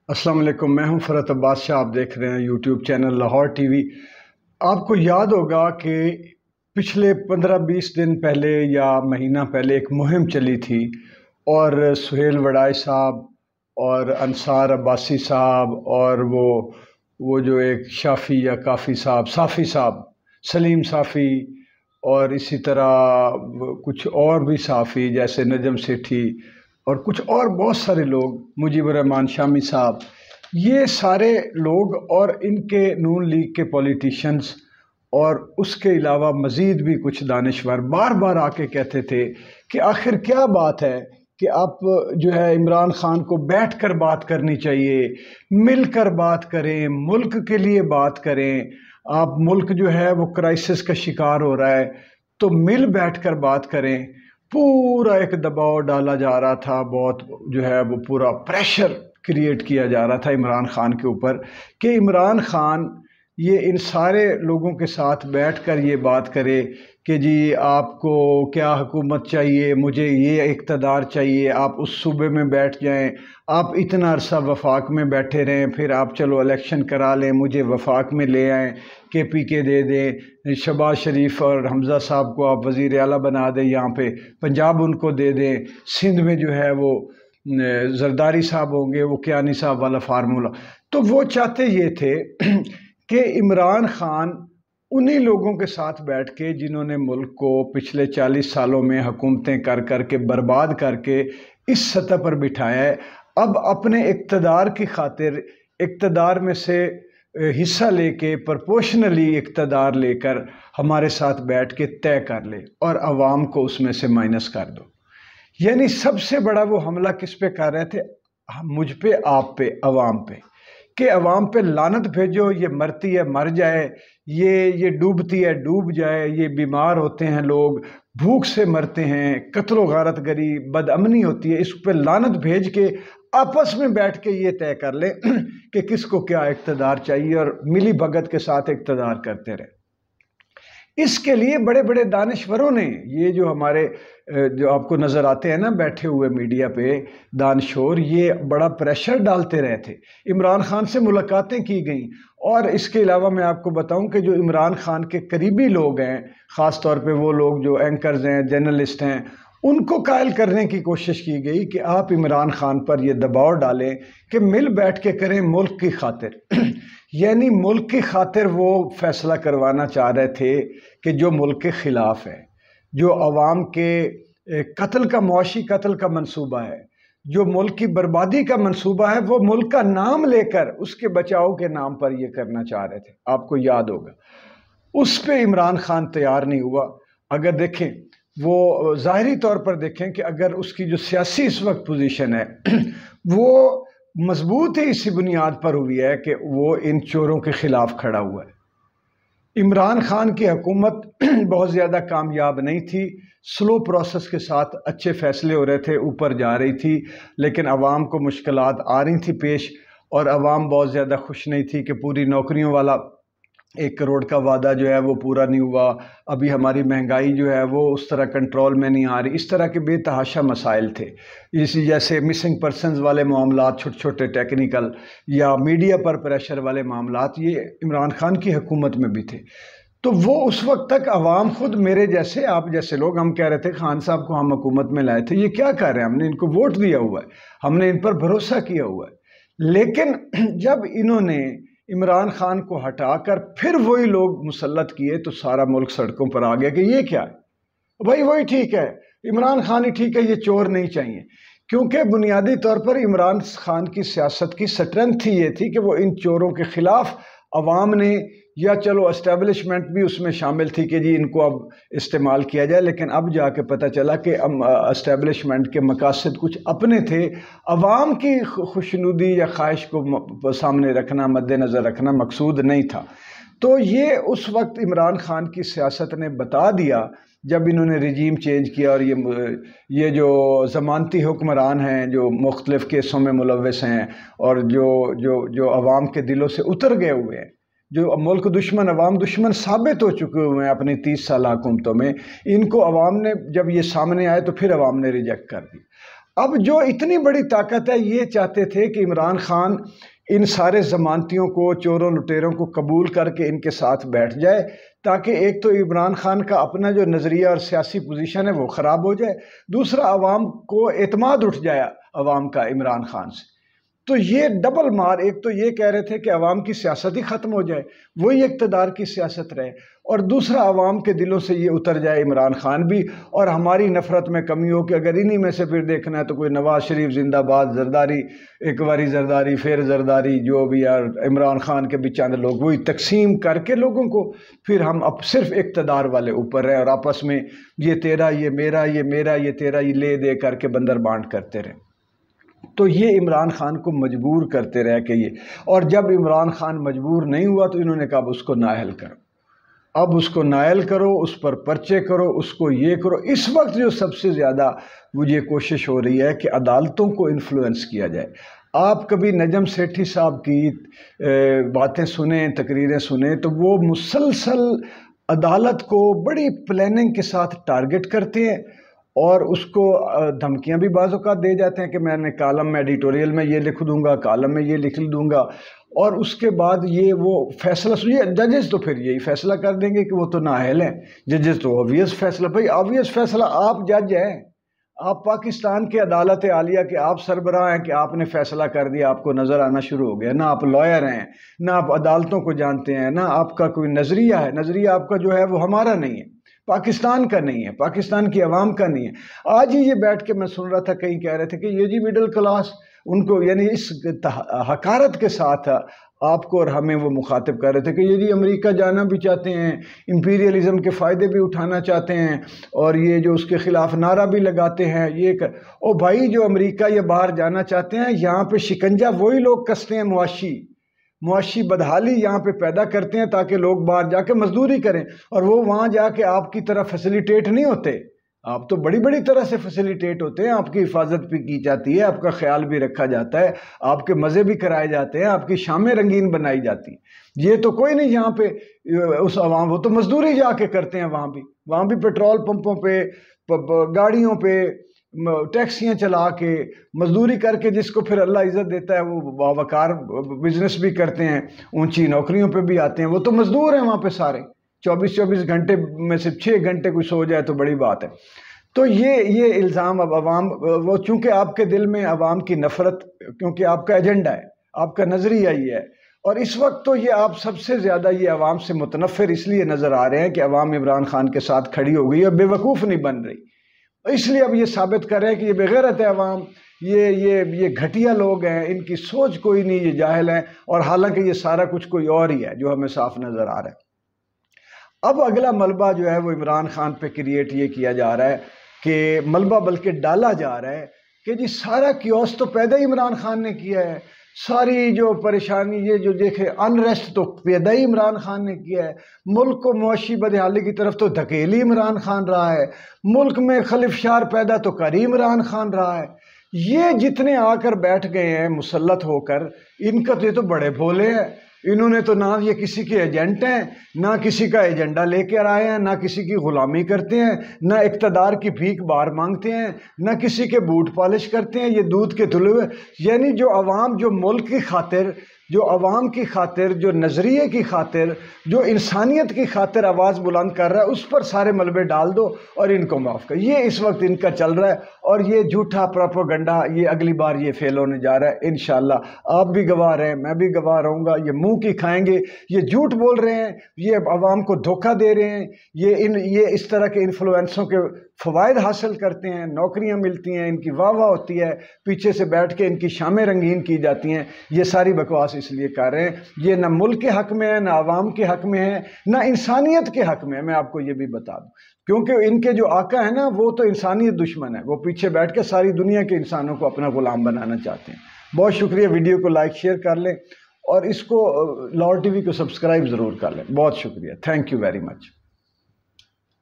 السلام علیکم، میں ہوں فرحت عباس شاہ۔ آپ دیکھ رہے ہیں YouTube channel Lahore T V. آپ کو یاد ہوگا کہ پچھلے 15-20 دن پہلے یا مہینہ پہلے ایک مہم چلی تھی، اور سہیل وڑائے صاحب اور انصار عباسی صاحب اور وہ جو ایک شافی یا کافی صاحب، صافی صاحب، سلیم صافی، اور اسی طرح کچھ اور بھی صافی جیسے نجم سیٹھی اور کچھ اور بہت سارے لوگ، مجیب الرحمان شامی صاحب، یہ سارے لوگ اور ان کے نون لیگ کے پولیٹیشنز اور اس کے علاوہ مزید بھی کچھ دانشور بار بار آ کے کہتے تھے کہ آخر کیا بات ہے کہ آپ جو ہے عمران خان کو بیٹھ کر بات کرنی چاہیے، مل کر بات کریں، ملک کے لیے بات کریں۔ آپ ملک جو ہے وہ کرائسس کا شکار ہو رہا ہے، تو مل بیٹھ کر بات کریں۔ پورا ایک دباؤ ڈالا جا رہا تھا، بہت جو ہے وہ پورا پریشر کریٹ کیا جا رہا تھا عمران خان کے اوپر کہ عمران خان یہ ان سارے لوگوں کے ساتھ بیٹھ کر یہ بات کرے کہ جی آپ کو کیا حکومت چاہیے، مجھے یہ اقتدار چاہیے، آپ اس صوبے میں بیٹھ جائیں، آپ اتنا عرصہ وفاق میں بیٹھے رہیں، پھر آپ چلو الیکشن کرا لیں، مجھے وفاق میں لے آئیں، کے پی کے دے دیں، شہباز شریف اور حمزہ صاحب کو آپ وزیر اعلیٰ بنا دیں، یہاں پہ پنجاب ان کو دے دیں، سندھ میں جو ہے وہ زرداری صاحب ہوں گے، وہ کیانی صاحب والا فارمولا۔ تو وہ چاہتے یہ تھے کہ عمران خان انہی لوگوں کے ساتھ بیٹھ کے جنہوں نے ملک کو پچھلے 40 سالوں میں حکومتیں کر کر کے برباد کر کے اس سطح پر بٹھایا ہے، اب اپنے اقتدار کی خاطر اقتدار میں سے حصہ لے کے پرپورشنلی اقتدار لے کر ہمارے ساتھ بیٹھ کے طے کر لے اور عوام کو اس میں سے مائنس کر دو۔ یعنی سب سے بڑا وہ حملہ کس پہ کر رہے تھے؟ مجھ پہ، آپ پہ، عوام پہ، کہ عوام پہ لعنت بھیجو، یہ مرتی ہے مر جائے، یہ ڈوبتی ہے ڈوب جائے، یہ بیمار ہوتے ہیں لوگ، بھوک سے مرتے ہیں، قتل و غارت گری، بد امنی ہوتی ہے، اس پہ لعنت بھیج کے آپس میں بیٹھ کے یہ طے کر لیں کہ کس کو کیا اقتدار چاہیے اور ملی بھگت کے ساتھ اقتدار کرتے رہے۔ اس کے لیے بڑے بڑے دانشوروں نے، یہ جو ہمارے جو آپ کو نظر آتے ہیں نا بیٹھے ہوئے میڈیا پہ دانشور، یہ بڑا پریشر ڈالتے رہے تھے۔ عمران خان سے ملاقاتیں کی گئیں، اور اس کے علاوہ میں آپ کو بتاؤں کہ جو عمران خان کے قریبی لوگ ہیں، خاص طور پہ وہ لوگ جو اینکرز ہیں، جرنلسٹ ہیں، ان کو قائل کرنے کی کوشش کی گئی کہ آپ عمران خان پر یہ دباؤ ڈالیں کہ مل بیٹھ کے کریں ملک کی خاطر۔ یعنی ملک کی خاطر وہ فیصلہ کروانا چاہ رہے تھے کہ جو ملک کے خلاف ہے، جو عوام کے قتل کا، معاشی قتل کا منصوبہ ہے، جو ملک کی بربادی کا منصوبہ ہے، وہ ملک کا نام لے کر اس کے بچاؤ کے نام پر یہ کرنا چاہ رہے تھے۔ آپ کو یاد ہوگا اس پہ عمران خان تیار نہیں ہوا۔ اگر دیکھیں، وہ ظاہری طور پر دیکھیں کہ اگر اس کی جو سیاسی اس وقت پوزیشن ہے وہ مضبوط ہی اسی بنیاد پر ہوئی ہے کہ وہ ان چوروں کے خلاف کھڑا ہوا ہے۔ عمران خان کی حکومت بہت زیادہ کامیاب نہیں تھی، سلو پروسیس کے ساتھ اچھے فیصلے ہو رہے تھے، اوپر جا رہی تھی، لیکن عوام کو مشکلات آ رہی تھی پیش، اور عوام بہت زیادہ خوش نہیں تھی کہ پوری نوکریوں والا 1 کروڑ کا وعدہ جو ہے وہ پورا نہیں ہوا، ابھی ہماری مہنگائی جو ہے وہ اس طرح کنٹرول میں نہیں آ رہی، اس طرح کے بے تحاشا مسائل تھے، اسی جیسے مسنگ پرسنز والے معاملات، چھوٹے چھوٹے ٹیکنیکل یا میڈیا پر پریشر والے معاملات، یہ عمران خان کی حکومت میں بھی تھے۔ تو وہ اس وقت تک عوام خود میرے جیسے، آپ جیسے لوگ، ہم کہہ رہے تھے خان صاحب کو ہم حکومت میں لائے تھے، یہ کیا کر رہے ہیں، ہم نے ان کو ووٹ دیا ہوا ہے، ہم نے ان پر بھروسہ کیا ہوا ہے۔ لیکن جب انہوں نے عمران خان کو ہٹا کر پھر وہی لوگ مسلط کیے تو سارا ملک سڑکوں پر آ گیا کہ یہ کیا ہے بھائی، وہی ٹھیک ہے، عمران خان ہی ٹھیک ہے، یہ چور نہیں چاہیے۔ کیونکہ بنیادی طور پر عمران خان کی سیاست کی سٹرنتھ ہی یہ تھی کہ وہ ان چوروں کے خلاف عوام نے، یا چلو اسٹیبلشمنٹ بھی اس میں شامل تھی کہ جی ان کو اب استعمال کیا جائے، لیکن اب جا کے پتہ چلا کہ اسٹیبلشمنٹ کے مقاصد کچھ اپنے تھے، عوام کی خوشنودی یا خواہش کو سامنے رکھنا، مد نظر رکھنا مقصود نہیں تھا۔ تو یہ اس وقت عمران خان کی سیاست نے بتا دیا جب انہوں نے رجیم چینج کیا، اور یہ جو ضمانتی حکمران ہیں جو مختلف کیسوں میں ملوث ہیں اور جو عوام کے دلوں سے اتر گئے ہوئے ہیں، جو ملک دشمن، عوام دشمن ثابت ہو چکے ہوئے ہیں اپنی 30 سالہ حکومتوں میں، ان کو عوام نے جب یہ سامنے آئے تو پھر عوام نے ریجیکٹ کر دی۔ اب جو اتنی بڑی طاقت ہے، یہ چاہتے تھے کہ عمران خان ان سارے ضمانتیوں کو، چوروں لٹیروں کو قبول کر کے ان کے ساتھ بیٹھ جائے، تاکہ ایک تو عمران خان کا اپنا جو نظریہ اور سیاسی پوزیشن ہے وہ خراب ہو جائے، دوسرا عوام کو اعتماد اٹھ جائے عوام کا عمران خان سے۔ تو یہ ڈبل مار، ایک تو یہ کہہ رہے تھے کہ عوام کی سیاست ہی ختم ہو جائے، وہی اقتدار کی سیاست رہے، اور دوسرا عوام کے دلوں سے یہ اتر جائے عمران خان بھی، اور ہماری نفرت میں کمی ہو کہ اگر انہی میں سے پھر دیکھنا ہے تو کوئی نواز شریف زندہ باد، زرداری ایک باری زرداری پھر زرداری، جو بھی یار عمران خان کے بھی چند لوگ، وہی تقسیم کر کے لوگوں کو پھر ہم اب صرف اقتدار والے اوپر رہے، اور آپس میں یہ تیرا یہ میرا، یہ میرا یہ تیرا، یہ لے دے کر کے بندر بانٹ کرتے رہے۔ تو یہ عمران خان کو مجبور کرتے رہے کہ یہ، اور جب عمران خان مجبور نہیں ہوا تو انہوں نے کہا اب اس کو نااہل کرو، اب اس کو نااہل کرو، اس پر پرچے کرو، اس کو یہ کرو۔ اس وقت جو سب سے زیادہ یہ کوشش ہو رہی ہے کہ عدالتوں کو انفلوئنس کیا جائے۔ آپ کبھی نجم سیٹھی صاحب کی باتیں سنیں، تقریریں سنیں، تو وہ مسلسل عدالت کو بڑی پلاننگ کے ساتھ ٹارگٹ کرتے ہیں، اور اس کو دھمکیاں بھی بعض اوقات دے جاتے ہیں کہ میں نے کالم میں ایڈیٹوریل میں یہ لکھ دوں گا، کالم میں یہ لکھ دوں گا، اور اس کے بعد یہ وہ فیصلہ یہ ججز تو پھر یہی فیصلہ کر دیں گے کہ وہ تو نااہل ہیں۔ ججز تو آبویس فیصلہ، بھائی آبویس فیصلہ، آپ جج ہیں، آپ پاکستان کے عدالت عالیہ کے آپ سربراہ ہیں کہ آپ نے فیصلہ کر دیا، آپ کو نظر آنا شروع ہو گیا، نہ آپ لائر ہیں، نہ آپ عدالتوں کو جانتے ہیں، نہ آپ کا کوئی نظریہ ہے، نظریہ آپ کا جو ہے وہ ہمارا نہیں ہے، پاکستان کا نہیں ہے، پاکستان کی عوام کا نہیں ہے۔ آج ہی یہ بیٹھ کے میں سن رہا تھا، کہیں کہہ رہے تھے کہ یہ جی مڈل کلاس، ان کو یعنی اس حقارت کے ساتھ آپ کو اور ہمیں وہ مخاطب کر رہے تھے کہ یہ جی امریکہ جانا بھی چاہتے ہیں، امپیریلزم کے فائدے بھی اٹھانا چاہتے ہیں، اور یہ جو اس کے خلاف نعرہ بھی لگاتے ہیں، یہ او بھائی جو امریکہ یا باہر جانا چاہتے ہیں، یہاں پہ شکنجہ وہی لوگ کستے ہیں، معاشی بدحالی یہاں پہ پیدا کرتے ہیں تاکہ لوگ باہر جا کے مزدوری کریں، اور وہ وہاں جا کے آپ کی طرح فیسیلیٹیٹ نہیں ہوتے، آپ تو بڑی بڑی طرح سے فیسیلیٹیٹ ہوتے ہیں، آپ کی حفاظت بھی کی جاتی ہے، آپ کا خیال بھی رکھا جاتا ہے، آپ کے مزے بھی کرائے جاتے ہیں، آپ کی شامیں رنگین بنائی جاتی ہیں۔ یہ تو کوئی نہیں یہاں پہ اس عوام، وہ تو مزدوری جا کے کرتے ہیں، وہاں بھی پیٹرول پمپوں پہ، گاڑیوں پہ، ٹیکسیاں چلا کے مزدوری کر کے، جس کو پھر اللہ عزت دیتا ہے وہ باوقار بزنس بھی کرتے ہیں، اونچی نوکریوں پہ بھی آتے ہیں، وہ تو مزدور ہیں وہاں پہ سارے، 24 گھنٹے میں سے 6 گھنٹے کوئی سو جائے تو بڑی بات ہے۔ تو یہ الزام اب عوام، وہ چونکہ آپ کے دل میں عوام کی نفرت، کیونکہ آپ کا ایجنڈا ہے، آپ کا نظریہ یہ ہے، اور اس وقت تو یہ آپ سب سے زیادہ یہ عوام سے متنفر اس لیے نظر آ رہے ہیں کہ عوام عمران خان کے ساتھ کھڑی ہو گئی اور بے وقوف نہیں بن رہی، اس لیے اب یہ ثابت کر رہے ہیں کہ یہ بغیرت ہے عوام، یہ گھٹیا لوگ ہیں، ان کی سوچ کوئی نہیں، یہ جاہل ہیں، اور حالانکہ یہ سارا کچھ کوئی اور ہی ہے جو ہمیں صاف نظر آ رہا ہے۔ اب اگلا ملبہ جو ہے وہ عمران خان پہ کریٹ یہ کیا جا رہا ہے کہ ملبہ بلکہ ڈالا جا رہا ہے کہ جی سارا کیوس تو پیدا ہی عمران خان نے کیا ہے، ساری جو پریشانی یہ جو دیکھے انریسٹ تو پیدا ہی عمران خان نے کیا ہے، ملک کو معاشی بدحالی کی طرف تو دھکیلی عمران خان رہا ہے، ملک میں خلفشار پیدا تو کری عمران خان رہا ہے۔ یہ جتنے آ کر بیٹھ گئے ہیں مسلط ہو کر، ان کا یہ تو بڑے بھولے ہیں، انہوں نے تو نہ یہ کسی کے ایجنٹ ہیں، نہ کسی کا ایجنڈا لے کر آئے ہیں، نہ کسی کی غلامی کرتے ہیں، نہ اقتدار کی بھیک بار مانگتے ہیں، نہ کسی کے بوٹ پالش کرتے ہیں، یہ دودھ کے دھلے ہوئے، یعنی جو عوام جو ملک کی خاطر، جو عوام کی خاطر، جو نظریے کی خاطر، جو انسانیت کی خاطر آواز بلند کر رہا ہے، اس پر سارے ملبے ڈال دو اور ان کو معاف کر۔ یہ اس وقت ان کا چل رہا ہے، اور یہ جھوٹا پروپیگنڈا یہ اگلی بار یہ فیل ہونے جا رہا ہے انشاءاللہ۔ آپ بھی گواہ رہے ہیں، میں بھی گواہ رہوں گا، یہ منہ کی کھائیں گے، یہ جھوٹ بول رہے ہیں، یہ عوام کو دھوکہ دے رہے ہیں، یہ اس طرح کے انفلوئنسوں کے فوائد حاصل کرتے ہیں، نوکریاں ملتی ہیں، ان کی واہ واہ ہوتی ہے، پیچھے سے بیٹھ کے ان کی شامیں رنگین کی جاتی ہیں۔ یہ ساری بکواس اس لیے کر رہے ہیں، یہ نہ ملک کے حق میں ہے، نہ عوام کے حق میں ہے، نہ انسانیت کے حق میں ہے۔ میں آپ کو یہ بھی بتا دوں، کیونکہ ان کے جو آقا ہیں نا، وہ تو انسانیت دشمن ہے، وہ پیچھے بیٹھ کے ساری دنیا کے انسانوں کو اپنا غلام بنانا چاہتے ہیں۔ بہت شکریہ، ویڈیو کو لائک شیئر کر لیں، اور اس کو لاہور ٹی وی کو سبسکرائب ضرور کر لیں۔ بہت شکریہ، تھینک یو ویری مچ۔